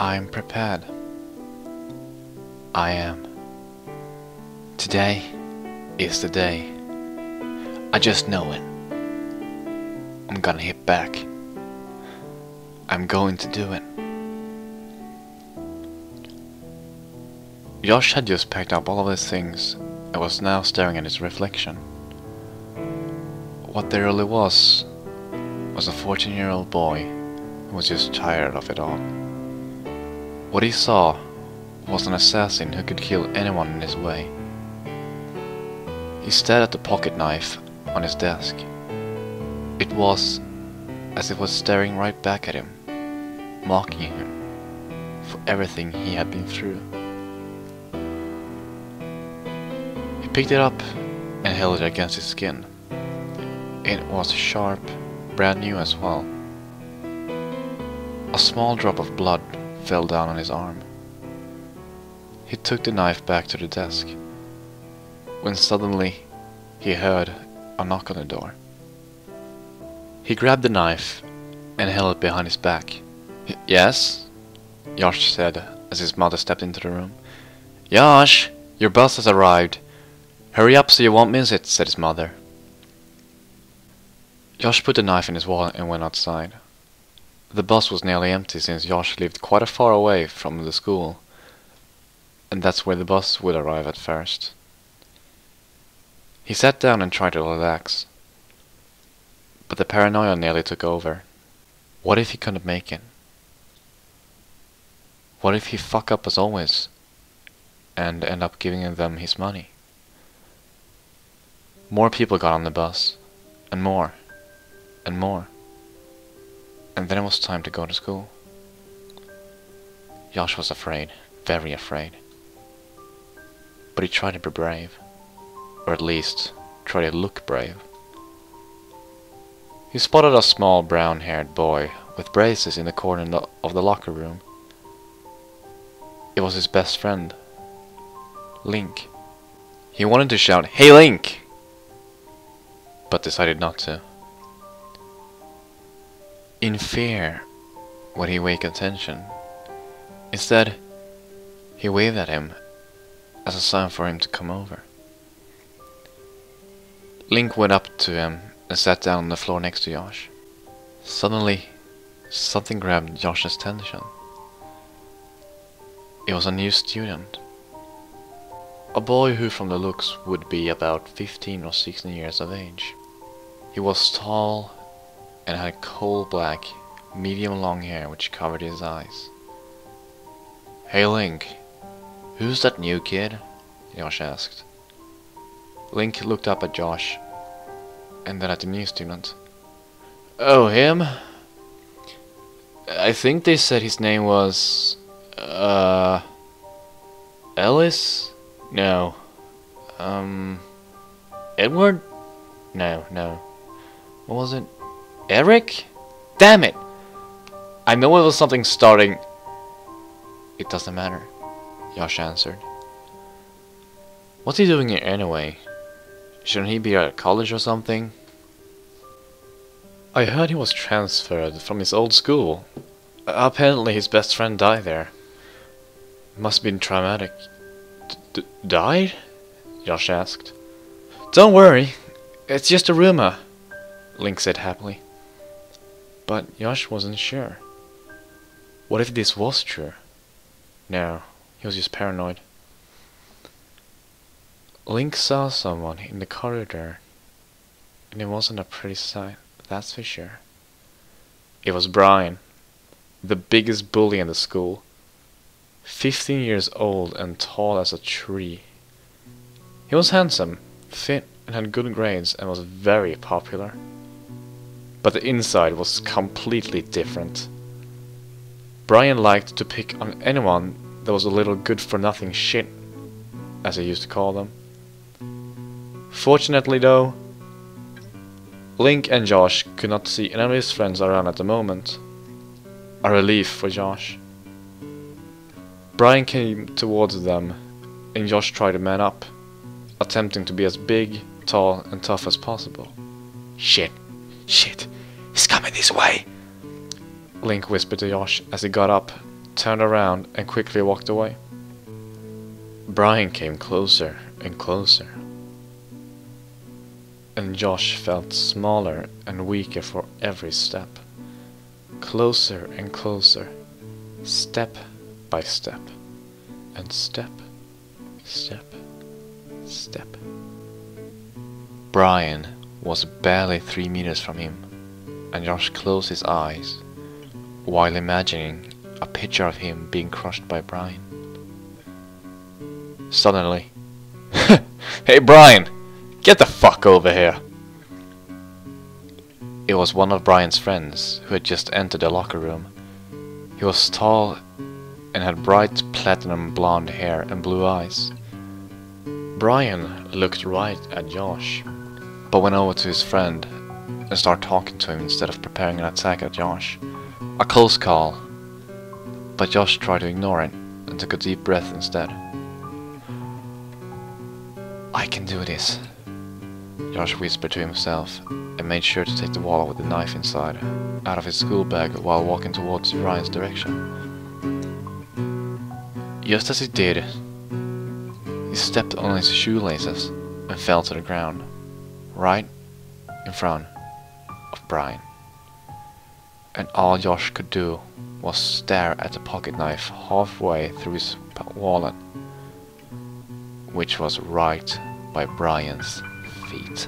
I'm prepared. I am. Today is the day. I just know it. I'm gonna hit back. I'm going to do it. Josh had just packed up all of his things and was now staring at his reflection. What there really was a 14-year-old boy who was just tired of it all. What he saw was an assassin who could kill anyone in his way. He stared at the pocket knife on his desk. It was as if it was staring right back at him, mocking him for everything he had been through. He picked it up and held it against his skin. It was sharp, brand new as well. A small drop of blood fell down on his arm. He took the knife back to the desk, when suddenly he heard a knock on the door. He grabbed the knife and held it behind his back. Yes? Josh said as his mother stepped into the room. Josh, your bus has arrived. Hurry up so you won't miss it, said his mother. Josh put the knife in his wallet and went outside. The bus was nearly empty since Josh lived quite a far away from the school, and that's where the bus would arrive at first. He sat down and tried to relax, but the paranoia nearly took over. What if he couldn't make it? What if he fuck up as always and end up giving them his money? More people got on the bus, and more, and more. And then it was time to go to school. Josh was afraid, very afraid. But he tried to be brave. Or at least, try to look brave. He spotted a small brown-haired boy with braces in the corner of the locker room. It was his best friend, Link. He wanted to shout, "Hey Link!" but decided not to. In fear would he wake attention. Instead, he waved at him as a sign for him to come over. Link went up to him and sat down on the floor next to Josh. Suddenly, something grabbed Josh's attention. It was a new student. A boy who from the looks would be about 15 or 16 years of age. He was tall and had coal black, medium long hair which covered his eyes. "Hey Link, who's that new kid?" Josh asked. Link looked up at Josh, and then at the new student. "Oh, him? I think they said his name was... Ellis? No. Edward? No. What was it? Eric? Damn it! I know it was something starting... It doesn't matter, Josh answered. What's he doing here anyway? Shouldn't he be at college or something? I heard he was transferred from his old school. Apparently his best friend died there. Must have been traumatic. Died? Josh asked. Don't worry, it's just a rumor, Link said happily. But Josh wasn't sure. What if this was true? No, he was just paranoid. Link saw someone in the corridor, and it wasn't a pretty sight, that's for sure. It was Brian, the biggest bully in the school. 15 years old and tall as a tree. He was handsome, fit, and had good grades and was very popular. But the inside was completely different. Brian liked to pick on anyone that was a little good-for-nothing shit, as he used to call them. Fortunately though, Link and Josh could not see any of his friends around at the moment. A relief for Josh. Brian came towards them, and Josh tried to man up, attempting to be as big, tall, and tough as possible. Shit, he's coming this way, Link whispered to Josh as he got up turned around and quickly walked away. Brian came closer and closer, and Josh felt smaller and weaker for every step. Closer and closer, step by step, and step, step, step. Brian was barely 3 meters from him, and Josh closed his eyes while imagining a picture of him being crushed by Brian. Suddenly, "Hey Brian, get the fuck over here!" It was one of Brian's friends who had just entered the locker room. He was tall and had bright platinum blonde hair and blue eyes. Brian looked right at Josh, but went over to his friend and started talking to him instead of preparing an attack at Josh. A close call, but Josh tried to ignore it and took a deep breath instead. "I can do this," Josh whispered to himself, and made sure to take the wallet with the knife inside out of his school bag while walking towards Ryan's direction. Just as he did, he stepped on his shoelaces and fell to the ground, right in front of Brian. And all Josh could do was stare at the pocket knife halfway through his wallet, which was right by Brian's feet.